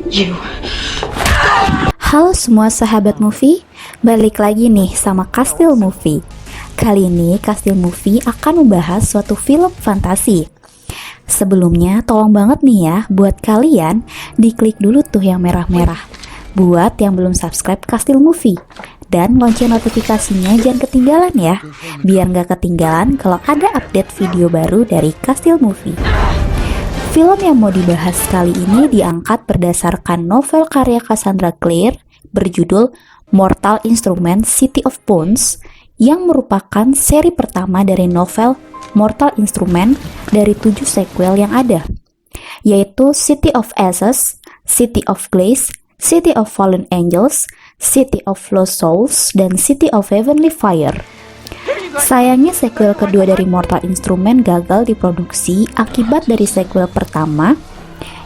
You. Halo semua sahabat movie, balik lagi nih sama Kastil Movie. Kali ini Kastil Movie akan membahas suatu film fantasi. Sebelumnya tolong banget nih ya buat kalian diklik dulu tuh yang merah-merah. Buat yang belum subscribe Kastil Movie, dan lonceng notifikasinya jangan ketinggalan ya, biar nggak ketinggalan kalau ada update video baru dari Kastil Movie. Film yang mau dibahas kali ini diangkat berdasarkan novel karya Cassandra Clare berjudul Mortal Instruments City of Bones, yang merupakan seri pertama dari novel Mortal Instruments dari 7 sequel yang ada, yaitu City of Ashes, City of Glass, City of Fallen Angels, City of Lost Souls, dan City of Heavenly Fire. Sayangnya sequel kedua dari Mortal Instruments gagal diproduksi akibat dari sequel pertama,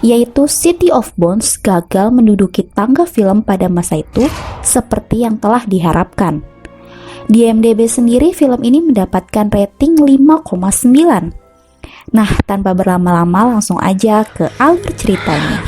yaitu City of Bones, gagal menduduki tangga film pada masa itu seperti yang telah diharapkan. Di IMDb sendiri film ini mendapatkan rating 5,9. Nah, tanpa berlama-lama langsung aja ke alur ceritanya.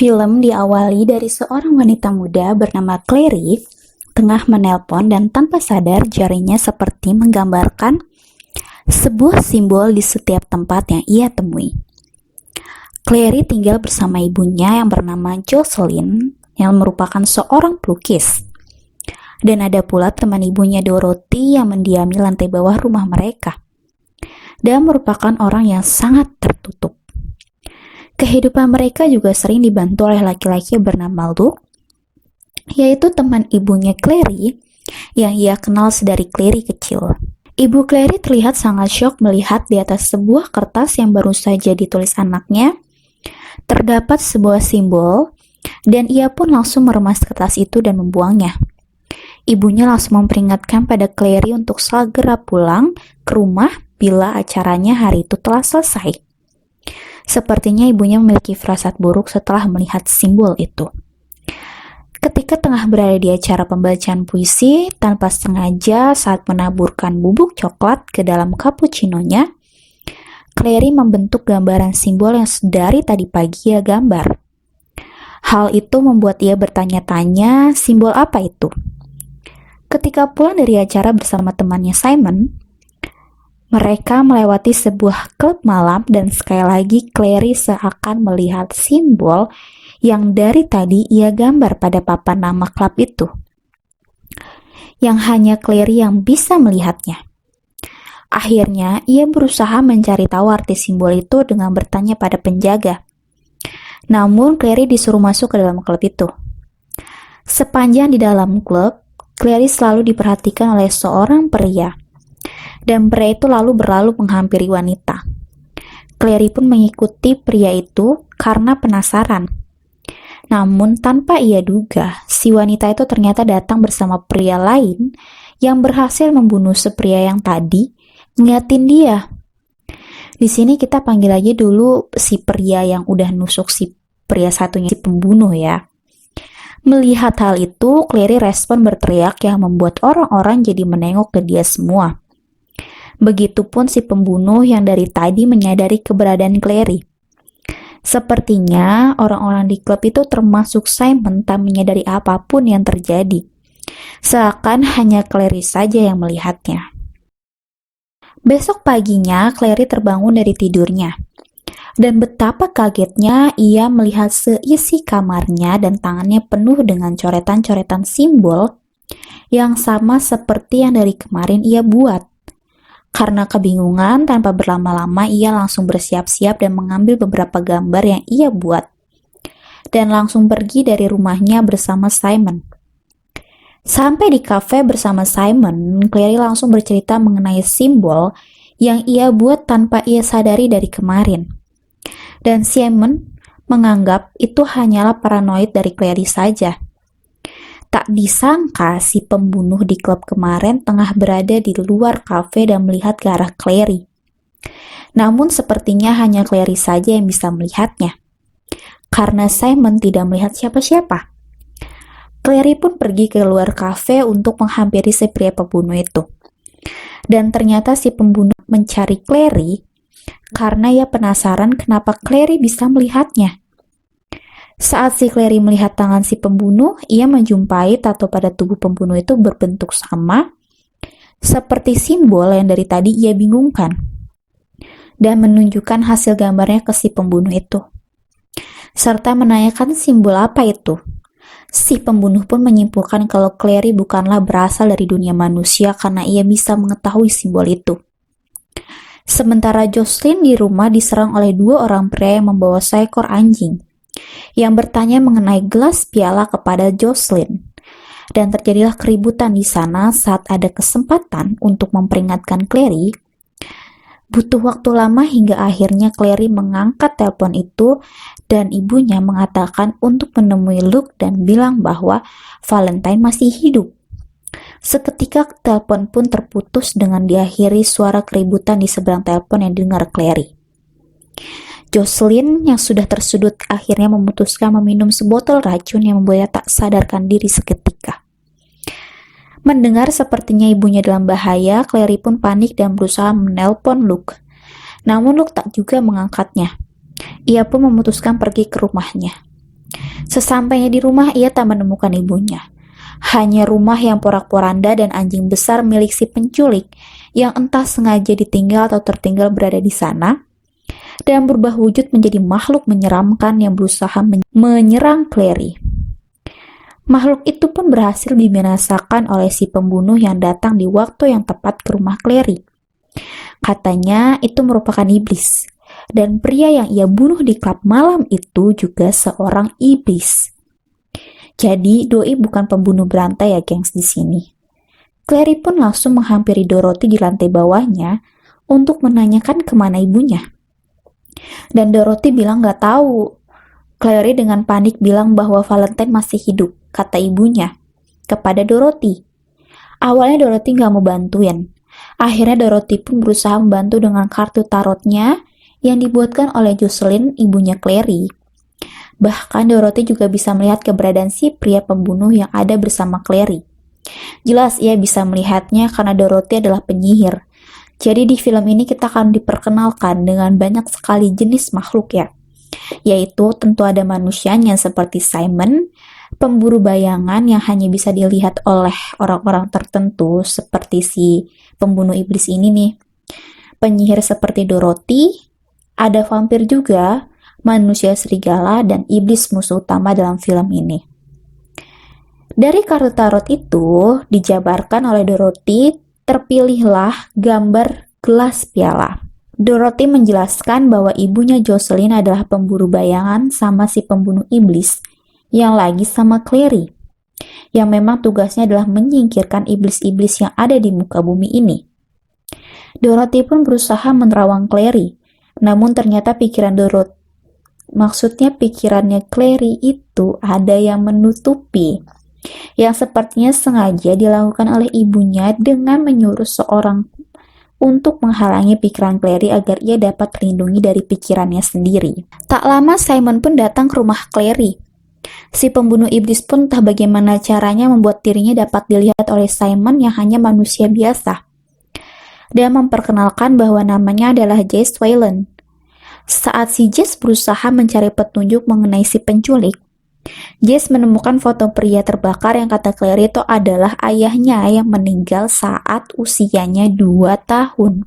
Film diawali dari seorang wanita muda bernama Clary tengah menelpon dan tanpa sadar jarinya seperti menggambarkan sebuah simbol di setiap tempat yang ia temui. Clary tinggal bersama ibunya yang bernama Jocelyn yang merupakan seorang pelukis. Dan ada pula teman ibunya Dorothy yang mendiami lantai bawah rumah mereka dan merupakan orang yang sangat tertutup. Kehidupan mereka juga sering dibantu oleh laki-laki bernama Luke, yaitu teman ibunya Clary yang ia kenal sedari Clary kecil. Ibu Clary terlihat sangat syok melihat di atas sebuah kertas yang baru saja ditulis anaknya terdapat sebuah simbol, dan ia pun langsung meremas kertas itu dan membuangnya. Ibunya langsung memperingatkan pada Clary untuk segera pulang ke rumah bila acaranya hari itu telah selesai. Sepertinya ibunya memiliki firasat buruk setelah melihat simbol itu. Ketika tengah berada di acara pembacaan puisi, tanpa sengaja saat menaburkan bubuk coklat ke dalam cappuccino-nya, Clary membentuk gambaran simbol yang sedari tadi pagi ia gambar. Hal itu membuat ia bertanya-tanya simbol apa itu. Ketika pulang dari acara bersama temannya Simon, mereka melewati sebuah klub malam dan sekali lagi Clary seakan melihat simbol yang dari tadi ia gambar pada papan nama klub itu, yang hanya Clary yang bisa melihatnya. Akhirnya, ia berusaha mencari tahu arti simbol itu dengan bertanya pada penjaga. Namun, Clary disuruh masuk ke dalam klub itu. Sepanjang di dalam klub, Clary selalu diperhatikan oleh seorang pria, dan pria itu lalu berlalu menghampiri wanita. Clary pun mengikuti pria itu karena penasaran. Namun tanpa ia duga, si wanita itu ternyata datang bersama pria lain yang berhasil membunuh si pria yang tadi ngeliatin dia. Di sini kita panggil aja dulu si pria yang udah nusuk si pria satunya, si pembunuh ya. Melihat hal itu, Clary respon berteriak yang membuat orang-orang jadi menengok ke dia semua. Begitupun si pembunuh yang dari tadi menyadari keberadaan Clary. Sepertinya orang-orang di klub itu termasuk Simon tak menyadari apapun yang terjadi. Seakan hanya Clary saja yang melihatnya. Besok paginya Clary terbangun dari tidurnya. Dan betapa kagetnya ia melihat seisi kamarnya dan tangannya penuh dengan coretan-coretan simbol yang sama seperti yang dari kemarin ia buat. Karena kebingungan, tanpa berlama-lama ia langsung bersiap-siap dan mengambil beberapa gambar yang ia buat. Dan langsung pergi dari rumahnya bersama Simon. Sampai di kafe bersama Simon, Clary langsung bercerita mengenai simbol yang ia buat tanpa ia sadari dari kemarin. Dan Simon menganggap itu hanyalah paranoid dari Clary saja. Tak disangka si pembunuh di klub kemarin tengah berada di luar kafe dan melihat ke arah Clary. Namun sepertinya hanya Clary saja yang bisa melihatnya, karena Simon tidak melihat siapa-siapa. Clary pun pergi ke luar kafe untuk menghampiri si pria pembunuh itu. Dan ternyata si pembunuh mencari Clary karena ia penasaran kenapa Clary bisa melihatnya. Saat si Clary melihat tangan si pembunuh, ia menjumpai tato pada tubuh pembunuh itu berbentuk sama, seperti simbol yang dari tadi ia bingungkan, dan menunjukkan hasil gambarnya ke si pembunuh itu, serta menanyakan simbol apa itu. Si pembunuh pun menyimpulkan kalau Clary bukanlah berasal dari dunia manusia karena ia bisa mengetahui simbol itu. Sementara Jocelyn di rumah diserang oleh 2 orang pria yang membawa seekor anjing, yang bertanya mengenai gelas piala kepada Jocelyn. Dan terjadilah keributan di sana saat ada kesempatan untuk memperingatkan Clary. Butuh waktu lama hingga akhirnya Clary mengangkat telepon itu dan ibunya mengatakan untuk menemui Luke dan bilang bahwa Valentine masih hidup. Seketika telepon pun terputus dengan diakhiri suara keributan di seberang telepon yang didengar Clary. Jocelyn yang sudah tersudut akhirnya memutuskan meminum sebotol racun yang membuatnya tak sadarkan diri seketika. Mendengar sepertinya ibunya dalam bahaya, Clary pun panik dan berusaha menelpon Luke. Namun Luke tak juga mengangkatnya. Ia pun memutuskan pergi ke rumahnya. Sesampainya di rumah, ia tak menemukan ibunya. Hanya rumah yang porak-poranda dan anjing besar milik si penculik yang entah sengaja ditinggal atau tertinggal berada di sana, dan berubah wujud menjadi makhluk menyeramkan yang berusaha menyerang Clary. Makhluk itu pun berhasil dibinasakan oleh si pembunuh yang datang di waktu yang tepat ke rumah Clary. Katanya itu merupakan iblis, dan pria yang ia bunuh di klub malam itu juga seorang iblis. Jadi doi bukan pembunuh berantai ya gengs di sini. Clary pun langsung menghampiri Dorothy di lantai bawahnya untuk menanyakan kemana ibunya. Dan Dorothy bilang gak tahu. Clary dengan panik bilang bahwa Valentine masih hidup, kata ibunya kepada Dorothy. Awalnya Dorothy gak mau bantuin. Akhirnya Dorothy pun berusaha membantu dengan kartu tarotnya yang dibuatkan oleh Jocelyn, ibunya Clary. Bahkan Dorothy juga bisa melihat keberadaan si pria pembunuh yang ada bersama Clary. Jelas ia bisa melihatnya karena Dorothy adalah penyihir. Jadi di film ini kita akan diperkenalkan dengan banyak sekali jenis makhluk ya. Yaitu tentu ada manusianya seperti Simon, pemburu bayangan yang hanya bisa dilihat oleh orang-orang tertentu seperti si pembunuh iblis ini nih. Penyihir seperti Dorothy, ada vampir juga, manusia serigala, dan iblis musuh utama dalam film ini. Dari kartu tarot itu dijabarkan oleh Dorothy, terpilihlah gambar gelas piala. Dorothy menjelaskan bahwa ibunya Jocelyn adalah pemburu bayangan sama si pembunuh iblis yang lagi sama Clary, yang memang tugasnya adalah menyingkirkan iblis-iblis yang ada di muka bumi ini. Dorothy pun berusaha menerawang Clary, namun ternyata pikirannya Clary itu ada yang menutupi, yang sepertinya sengaja dilakukan oleh ibunya dengan menyuruh seorang untuk menghalangi pikiran Clary agar ia dapat terlindungi dari pikirannya sendiri. Tak lama Simon pun datang ke rumah Clary. Si pembunuh iblis pun entah bagaimana caranya membuat dirinya dapat dilihat oleh Simon yang hanya manusia biasa. Dia memperkenalkan bahwa namanya adalah Jesse Wayland. Saat si Jesse berusaha mencari petunjuk mengenai si penculik, Jesse menemukan foto pria terbakar yang kata Clary itu adalah ayahnya yang meninggal saat usianya 2 tahun.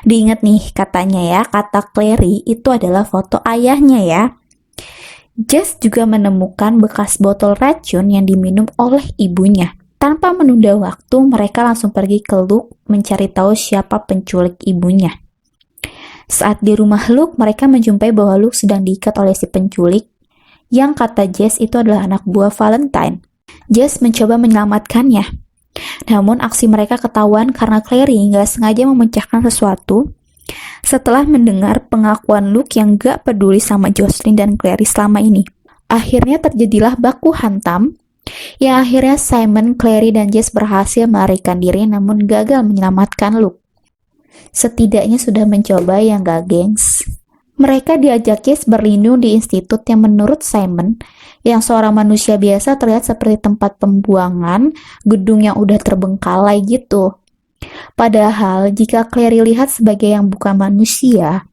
Diingat nih katanya ya, kata Clary itu adalah foto ayahnya ya. Jesse juga menemukan bekas botol racun yang diminum oleh ibunya. Tanpa menunda waktu, mereka langsung pergi ke Luke mencari tahu siapa penculik ibunya. Saat di rumah Luke, mereka menjumpai bahwa Luke sedang diikat oleh si penculik, yang kata Jesse itu adalah anak buah Valentine. Jesse mencoba menyelamatkannya. Namun aksi mereka ketahuan karena Clary nggak sengaja memecahkan sesuatu setelah mendengar pengakuan Luke yang gak peduli sama Jocelyn dan Clary selama ini. Akhirnya terjadilah baku hantam, yang akhirnya Simon, Clary, dan Jess berhasil melarikan diri namun gagal menyelamatkan Luke. Setidaknya sudah mencoba ya gak, gengs? Mereka diajak Jess berlindung di institut yang menurut Simon, yang seorang manusia biasa terlihat seperti tempat pembuangan, gedung yang udah terbengkalai gitu. Padahal jika Clary lihat sebagai yang bukan manusia,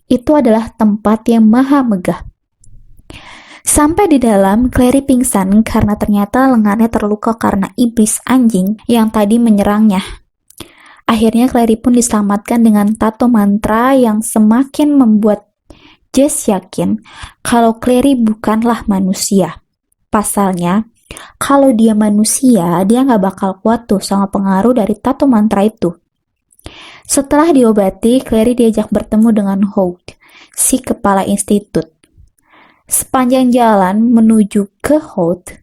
itu adalah tempat yang maha megah. Sampai di dalam, Clary pingsan karena ternyata lengannya terluka karena iblis anjing yang tadi menyerangnya. Akhirnya Clary pun diselamatkan dengan tato mantra yang semakin membuat Jess yakin kalau Clary bukanlah manusia. Pasalnya, kalau dia manusia, dia nggak bakal kuat tuh sama pengaruh dari tato mantra itu. Setelah diobati, Clary diajak bertemu dengan Hawk, si kepala institut. Sepanjang jalan menuju ke Hawk,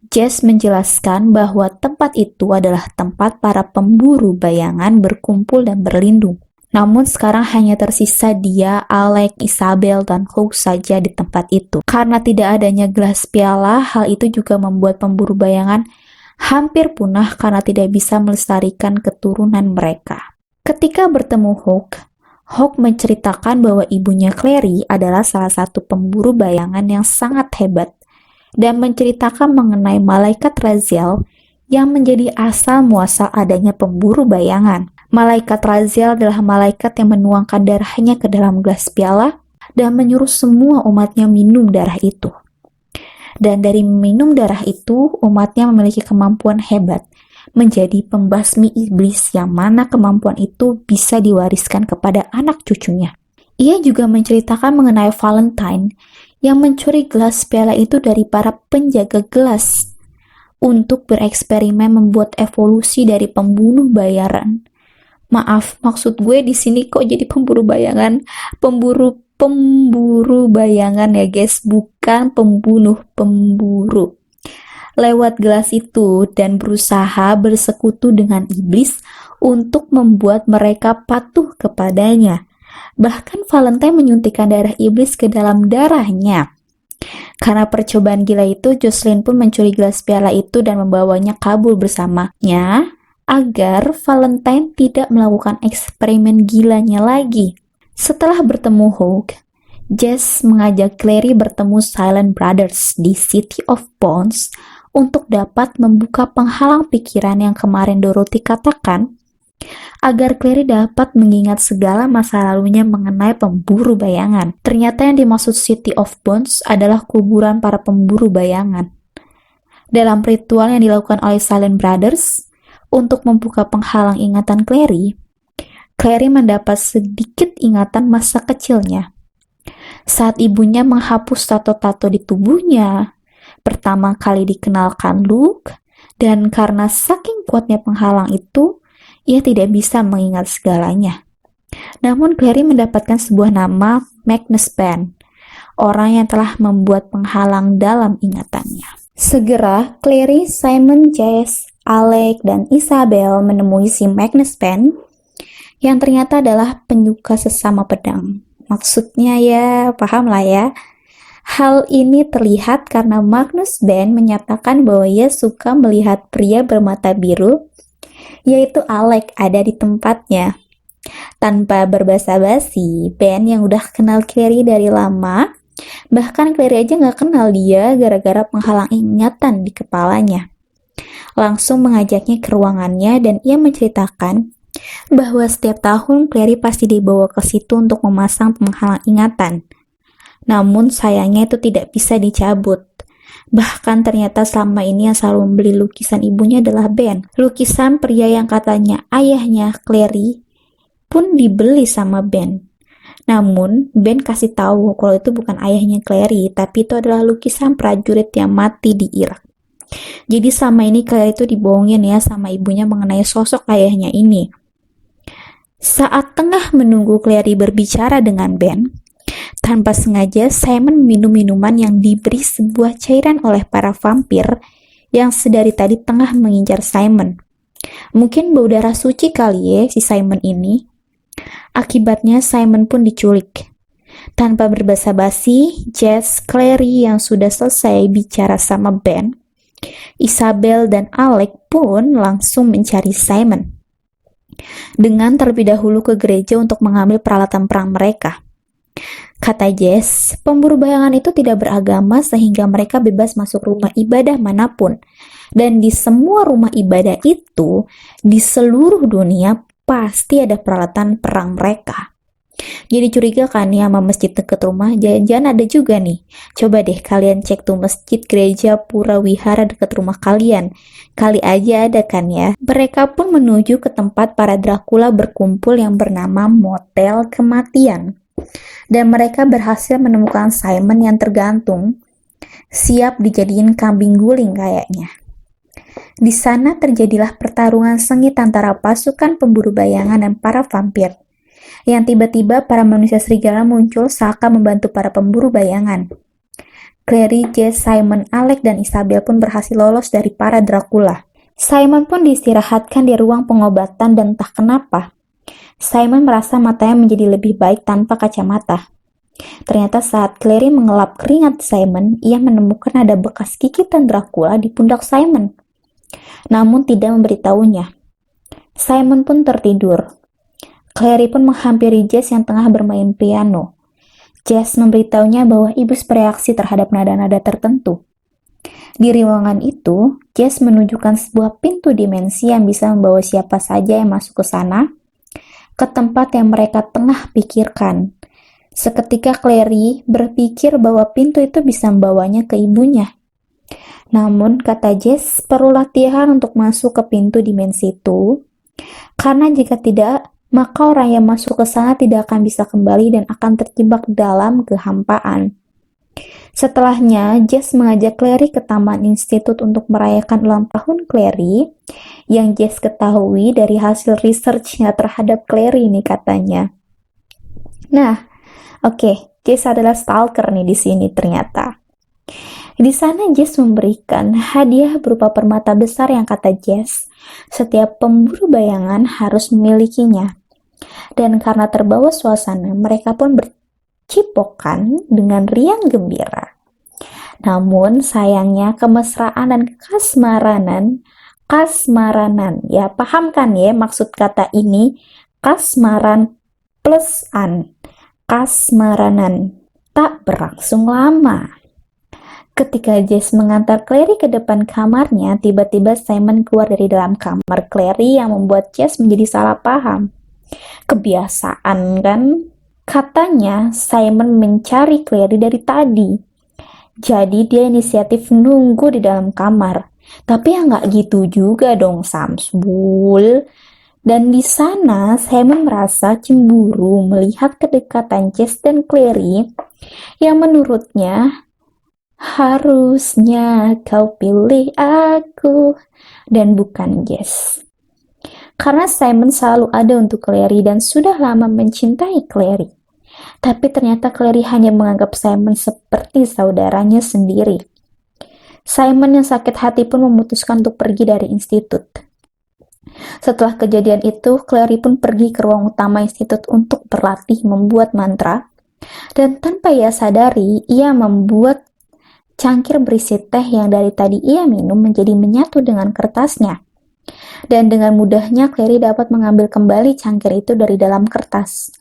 Jess menjelaskan bahwa tempat itu adalah tempat para pemburu bayangan berkumpul dan berlindung. Namun sekarang hanya tersisa dia, Alec, Isabel, dan Hawk saja di tempat itu. Karena tidak adanya gelas piala, hal itu juga membuat pemburu bayangan hampir punah karena tidak bisa melestarikan keturunan mereka. Ketika bertemu Hawk, Hawk menceritakan bahwa ibunya Clary adalah salah satu pemburu bayangan yang sangat hebat dan menceritakan mengenai malaikat Raziel yang menjadi asal muasal adanya pemburu bayangan. Malaikat Raziel adalah malaikat yang menuangkan darahnya ke dalam gelas piala dan menyuruh semua umatnya minum darah itu. Dan dari minum darah itu, umatnya memiliki kemampuan hebat menjadi pembasmi iblis yang mana kemampuan itu bisa diwariskan kepada anak cucunya. Ia juga menceritakan mengenai Valentine yang mencuri gelas piala itu dari para penjaga gelas untuk bereksperimen membuat evolusi dari pembunuh bayaran. Maaf, maksud gue di sini kok jadi pemburu bayangan, pemburu bayangan ya guys, bukan pemburu. Lewat gelas itu dan berusaha bersekutu dengan iblis untuk membuat mereka patuh kepadanya. Bahkan Valentine menyuntikkan darah iblis ke dalam darahnya. Karena percobaan gila itu, Jocelyn pun mencuri gelas piala itu dan membawanya kabur bersamanya agar Valentine tidak melakukan eksperimen gilanya lagi. Setelah bertemu Hawk, Jess mengajak Clary bertemu Silent Brothers di City of Bones untuk dapat membuka penghalang pikiran yang kemarin Dorothy katakan agar Clary dapat mengingat segala masa lalunya mengenai pemburu bayangan. Ternyata yang dimaksud City of Bones adalah kuburan para pemburu bayangan. Dalam ritual yang dilakukan oleh Silent Brothers untuk membuka penghalang ingatan Clary mendapat sedikit ingatan masa kecilnya. Saat ibunya menghapus tato-tato di tubuhnya, pertama kali dikenalkan Luke, dan karena saking kuatnya penghalang itu, ia tidak bisa mengingat segalanya. Namun Clary mendapatkan sebuah nama Magnus Ben, orang yang telah membuat penghalang dalam ingatannya. Segera Clary, Simon, Jess, Alec, dan Isabel menemui si Magnus Ben yang ternyata adalah penyuka sesama pedang. Maksudnya ya, paham lah ya. Hal ini terlihat karena Magnus Ben menyatakan bahwa ia suka melihat pria bermata biru, yaitu Alec, ada di tempatnya. Tanpa berbasa-basi, Ben yang udah kenal Clary dari lama, bahkan Clary aja gak kenal dia gara-gara penghalang ingatan di kepalanya, langsung mengajaknya ke ruangannya dan ia menceritakan bahwa setiap tahun Clary pasti dibawa ke situ untuk memasang penghalang ingatan. Namun sayangnya itu tidak bisa dicabut. Bahkan ternyata selama ini yang selalu membeli lukisan ibunya adalah Ben. Lukisan pria yang katanya ayahnya Clary pun dibeli sama Ben. Namun Ben kasih tahu kalau itu bukan ayahnya Clary, tapi itu adalah lukisan prajurit yang mati di Irak. Jadi selama ini Clary itu dibohongin ya sama ibunya mengenai sosok ayahnya ini. Saat tengah menunggu Clary berbicara dengan Ben, tanpa sengaja Simon minum minuman yang diberi sebuah cairan oleh para vampir yang sedari tadi tengah mengincar Simon. Mungkin bau darah suci kali ya si Simon ini. Akibatnya Simon pun diculik. Tanpa berbasa-basi, Jess, Clary yang sudah selesai bicara sama Ben, Isabel dan Alec pun langsung mencari Simon. Dengan terlebih dahulu ke gereja untuk mengambil peralatan perang mereka. Kata Jess, pemburu bayangan itu tidak beragama sehingga mereka bebas masuk rumah ibadah manapun. Dan di semua rumah ibadah itu, di seluruh dunia pasti ada peralatan perang mereka. Jadi curiga kan ya sama masjid dekat rumah? Jangan-jangan ada juga nih. Coba deh kalian cek tuh masjid, gereja, pura, wihara dekat rumah kalian. Kali aja ada kan ya. Mereka pun menuju ke tempat para Dracula berkumpul yang bernama Motel Kematian. Dan mereka berhasil menemukan Simon yang tergantung, siap dijadiin kambing guling kayaknya. Di sana terjadilah pertarungan sengit antara pasukan pemburu bayangan dan para vampir. Yang tiba-tiba para manusia serigala muncul seakan membantu para pemburu bayangan. Clary, Jess, Simon, Alec, dan Isabel pun berhasil lolos dari para Dracula. Simon pun diistirahatkan di ruang pengobatan dan entah kenapa, Simon merasa matanya menjadi lebih baik tanpa kacamata. Ternyata saat Clary mengelap keringat Simon, ia menemukan ada bekas gigitan Dracula di pundak Simon. Namun tidak memberitahunya. Simon pun tertidur. Clary pun menghampiri Jess yang tengah bermain piano. Jess memberitahunya bahwa iblis bereaksi terhadap nada-nada tertentu. Di ruangan itu, Jess menunjukkan sebuah pintu dimensi yang bisa membawa siapa saja yang masuk ke sana, ke tempat yang mereka tengah pikirkan. Seketika Clary berpikir bahwa pintu itu bisa membawanya ke ibunya. Namun, kata Jess, perlu latihan untuk masuk ke pintu dimensi itu, karena jika tidak, maka orang yang masuk ke sana tidak akan bisa kembali dan akan terjebak dalam kehampaan. Setelahnya, Jess mengajak Clary ke Taman Institut untuk merayakan ulang tahun Clary, yang Jess ketahui dari hasil research-nya terhadap Clary nih katanya. Nah, oke, Jess adalah stalker nih di sini ternyata. Di sana Jess memberikan hadiah berupa permata besar yang kata Jess, setiap pemburu bayangan harus memilikinya. Dan karena terbawa suasana, mereka pun bercipokan dengan riang gembira. Namun sayangnya kemesraan dan kasmaranan, ya paham kan ya maksud kata ini, kasmaran plus kasmaranan, tak berlangsung lama. Ketika Jess mengantar Clary ke depan kamarnya, tiba-tiba Simon keluar dari dalam kamar Clary yang membuat Jess menjadi salah paham. Kebiasaan kan? Katanya Simon mencari Clary dari tadi. Jadi dia inisiatif nunggu di dalam kamar. Tapi ya nggak gitu juga dong Samsul. Dan di sana Simon merasa cemburu melihat kedekatan Jess dan Clary yang menurutnya harusnya kau pilih aku dan bukan Jess. Karena Simon selalu ada untuk Clary dan sudah lama mencintai Clary. Tapi ternyata Clary hanya menganggap Simon seperti saudaranya sendiri. Simon yang sakit hati pun memutuskan untuk pergi dari institut. Setelah kejadian itu, Clary pun pergi ke ruang utama institut untuk berlatih membuat mantra. Dan tanpa ia sadari, ia membuat cangkir berisi teh yang dari tadi ia minum menjadi menyatu dengan kertasnya. Dan dengan mudahnya Clary dapat mengambil kembali cangkir itu dari dalam kertas.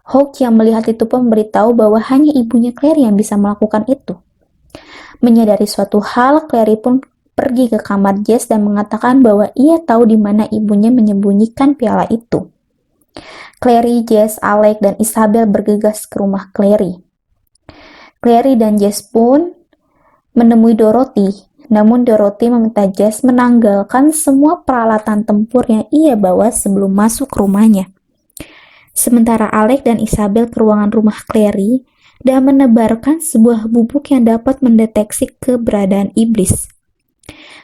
Hawk yang melihat itu pun memberitahu bahwa hanya ibunya Clary yang bisa melakukan itu. Menyadari suatu hal, Clary pun pergi ke kamar Jess dan mengatakan bahwa ia tahu di mana ibunya menyembunyikan piala itu. Clary, Jess, Alec, dan Isabel bergegas ke rumah Clary. Clary dan Jess pun menemui Dorothy. Namun Dorothy meminta Jess menanggalkan semua peralatan tempur yang ia bawa sebelum masuk rumahnya. Sementara Alec dan Isabel ke ruangan rumah Clary dan menebarkan sebuah bubuk yang dapat mendeteksi keberadaan iblis.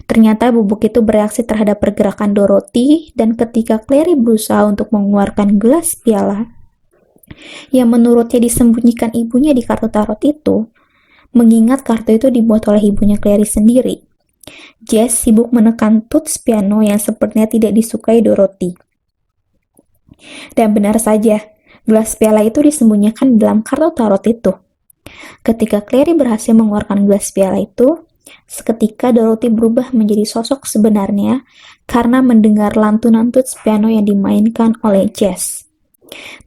Ternyata bubuk itu bereaksi terhadap pergerakan Dorothy dan ketika Clary berusaha untuk mengeluarkan gelas piala yang menurutnya disembunyikan ibunya di kartu tarot itu, mengingat kartu itu dibuat oleh ibunya Clary sendiri. Jess sibuk menekan tuts piano yang sepertinya tidak disukai Dorothy. Dan benar saja, gelas piala itu disembunyikan dalam kartu tarot itu. Ketika Clary berhasil mengeluarkan gelas piala itu, seketika Dorothy berubah menjadi sosok sebenarnya karena mendengar lantunan tuts piano yang dimainkan oleh Jess.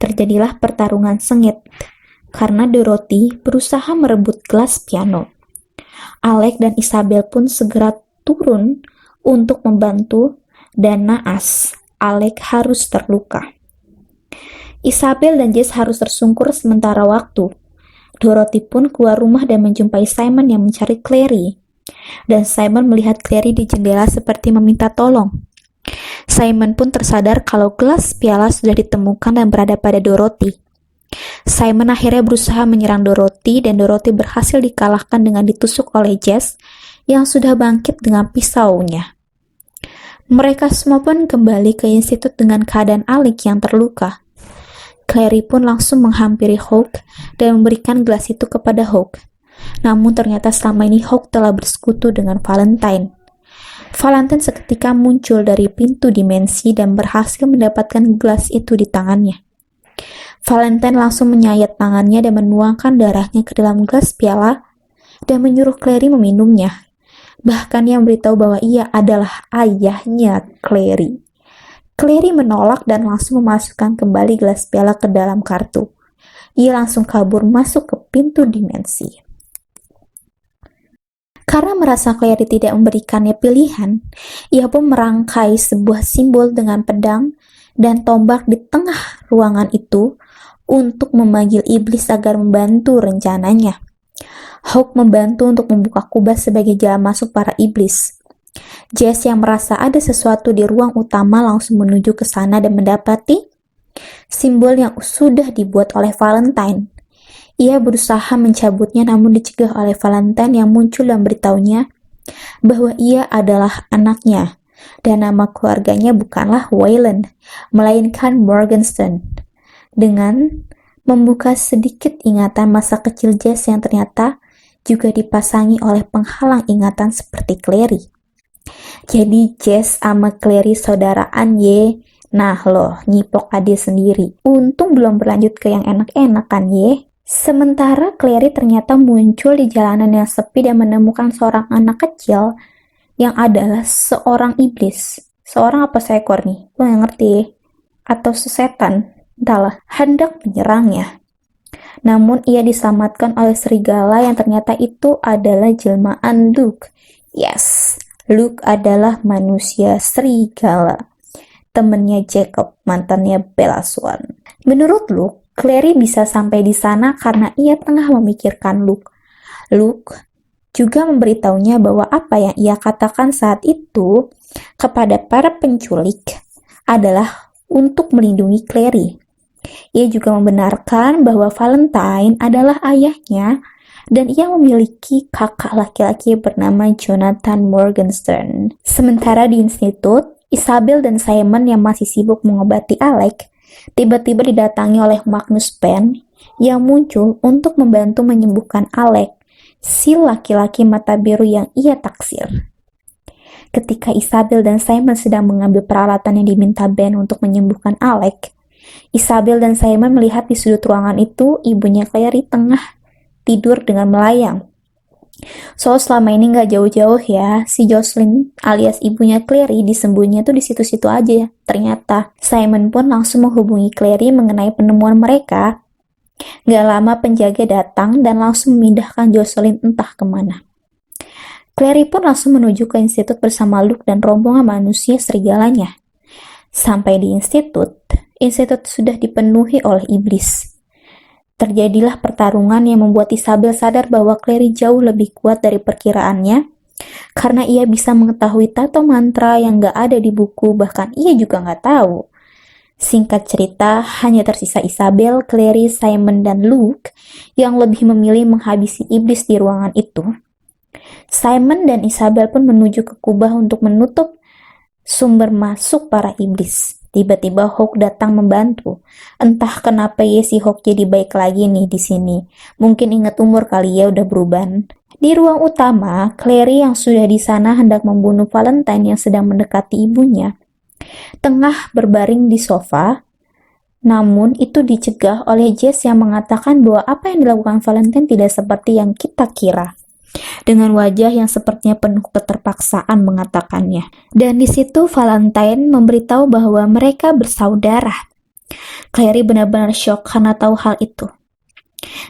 Terjadilah pertarungan sengit karena Dorothy berusaha merebut gelas piano. Alec dan Isabel pun segera turun untuk membantu, dan naas, Alec harus terluka. Isabel dan Jess harus tersungkur sementara waktu. Dorothy pun keluar rumah dan menjumpai Simon yang mencari Clary. Dan Simon melihat Clary di jendela seperti meminta tolong. Simon pun tersadar kalau gelas piala sudah ditemukan dan berada pada Dorothy. Simon akhirnya berusaha menyerang Dorothy dan Dorothy berhasil dikalahkan dengan ditusuk oleh Jess yang sudah bangkit dengan pisaunya. Mereka semua pun kembali ke institut dengan keadaan Alec yang terluka. Clary pun langsung menghampiri Hawk dan memberikan gelas itu kepada Hawk. Namun ternyata selama ini Hawk telah bersekutu dengan Valentine. Valentine seketika muncul dari pintu dimensi dan berhasil mendapatkan gelas itu di tangannya. Valentine langsung menyayat tangannya dan menuangkan darahnya ke dalam gelas piala dan menyuruh Clary meminumnya. Bahkan ia memberitahu bahwa ia adalah ayahnya Clary. Clary menolak dan langsung memasukkan kembali gelas piala ke dalam kartu. Ia langsung kabur masuk ke pintu dimensi. Karena merasa Clary tidak memberikannya pilihan, ia pun merangkai sebuah simbol dengan pedang dan tombak di tengah ruangan itu untuk memanggil iblis agar membantu rencananya. Hawk membantu untuk membuka kubah sebagai jalan masuk para iblis. Jess yang merasa ada sesuatu di ruang utama langsung menuju ke sana dan mendapati simbol yang sudah dibuat oleh Valentine. Ia berusaha mencabutnya namun dicegah oleh Valentine yang muncul dan beritahunya bahwa ia adalah anaknya dan nama keluarganya bukanlah Wayland, melainkan Morgenstern. Dengan membuka sedikit ingatan masa kecil Jess yang ternyata juga dipasangi oleh penghalang ingatan seperti Clary. Jadi Jess sama Clary saudaraan ye. Nah loh, nyiplok adik sendiri. Untung belum berlanjut ke yang enak-enak kan ye. Sementara Clary ternyata muncul di jalanan yang sepi dan menemukan seorang anak kecil yang adalah seorang iblis. Seorang apa seekor nih? Gue gak ngerti. Atau sesetan. Entahlah, hendak menyerangnya. Namun ia diselamatkan oleh serigala yang ternyata itu adalah jelmaan Luke. Yes, Luke adalah manusia serigala. Temennya Jacob, mantannya Bella Swan. Menurut Luke, Clary bisa sampai di sana karena ia tengah memikirkan Luke. Luke juga memberitahunya bahwa apa yang ia katakan saat itu kepada para penculik adalah untuk melindungi Clary. Ia juga membenarkan bahwa Valentine adalah ayahnya dan ia memiliki kakak laki-laki bernama Jonathan Morgenstern. Sementara di institut, Isabel dan Simon yang masih sibuk mengobati Alec tiba-tiba didatangi oleh Magnus Penn yang muncul untuk membantu menyembuhkan Alec, si laki-laki mata biru yang ia taksir. Ketika Isabel dan Simon sedang mengambil peralatan yang diminta Ben untuk menyembuhkan Alec, Isabel dan Simon melihat di sudut ruangan itu ibunya Clary tengah tidur dengan melayang. So selama ini nggak jauh-jauh ya, si Jocelyn alias ibunya Clary disembunyinya tuh di situ-situ aja ya. Ternyata Simon pun langsung menghubungi Clary mengenai penemuan mereka. Nggak lama penjaga datang dan langsung memindahkan Jocelyn entah kemana. Clary pun langsung menuju ke institut bersama Luke dan rombongan manusia serigalanya. Sampai di institut sudah dipenuhi oleh iblis. Terjadilah pertarungan yang membuat Isabel sadar bahwa Clary jauh lebih kuat dari perkiraannya karena ia bisa mengetahui tato mantra yang gak ada di buku, bahkan ia juga gak tahu. Singkat cerita, hanya tersisa Isabel, Clary, Simon, dan Luke yang lebih memilih menghabisi iblis di ruangan itu. Simon dan Isabel pun menuju ke kubah untuk menutup sumber masuk para iblis. Tiba-tiba Hawk datang membantu. Entah kenapa ya si Hawk jadi baik lagi nih di sini. Mungkin ingat umur kali ya udah berubah. Di ruang utama, Clary yang sudah di sana hendak membunuh Valentine yang sedang mendekati ibunya. Tengah berbaring di sofa, Namun, itu dicegah oleh Jess yang mengatakan bahwa apa yang dilakukan Valentine tidak seperti yang kita kira. Dengan wajah yang sepertinya penuh keterpaksaan mengatakannya. Dan di situ Valentine memberitahu bahwa mereka bersaudara. Clary benar-benar syok karena tahu hal itu.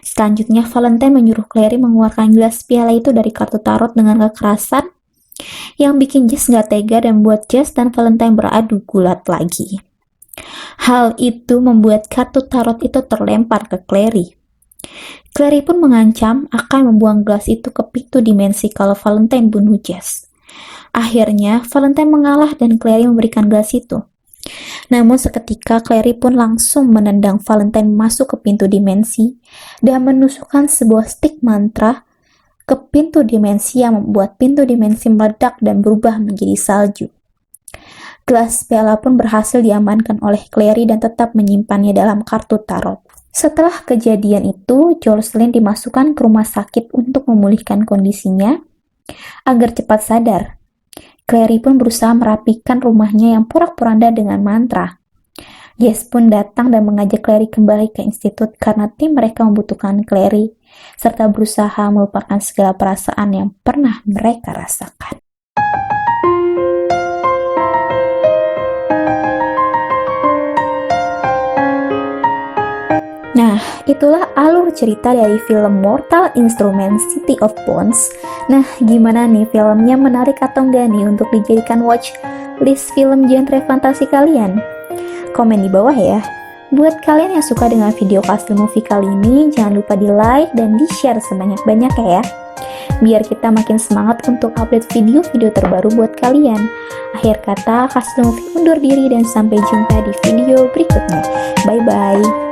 Selanjutnya, Valentine menyuruh Clary mengeluarkan gelas piala itu dari kartu tarot dengan kekerasan yang bikin Jess gak tega dan buat Jess dan Valentine beradu gulat lagi. Hal itu membuat kartu tarot itu terlempar ke Clary. Clary pun mengancam akan membuang gelas itu ke pintu dimensi kalau Valentine bunuh Jess. Akhirnya, Valentine mengalah dan Clary memberikan gelas itu. Namun seketika Clary pun langsung menendang Valentine masuk ke pintu dimensi dan menusukkan sebuah stick mantra ke pintu dimensi yang membuat pintu dimensi meledak dan berubah menjadi salju. Gelas piala pun berhasil diamankan oleh Clary dan tetap menyimpannya dalam kartu tarot. Setelah kejadian itu, Jocelyn dimasukkan ke rumah sakit untuk memulihkan kondisinya agar cepat sadar. Clary pun berusaha merapikan rumahnya yang porak-poranda dengan mantra. Jess pun datang dan mengajak Clary kembali ke institut karena tim mereka membutuhkan Clary, serta berusaha melupakan segala perasaan yang pernah mereka rasakan. Nah, itulah alur cerita dari film Mortal Instruments City of Bones. Nah, gimana nih filmnya, menarik atau enggak nih untuk dijadikan watch list film genre fantasi kalian? Komen di bawah ya. Buat kalian yang suka dengan video Castle Movie kali ini, jangan lupa di like dan di share sebanyak-banyak ya. Biar kita makin semangat untuk update video-video terbaru buat kalian. Akhir kata, Castle Movie undur diri dan sampai jumpa di video berikutnya. Bye-bye.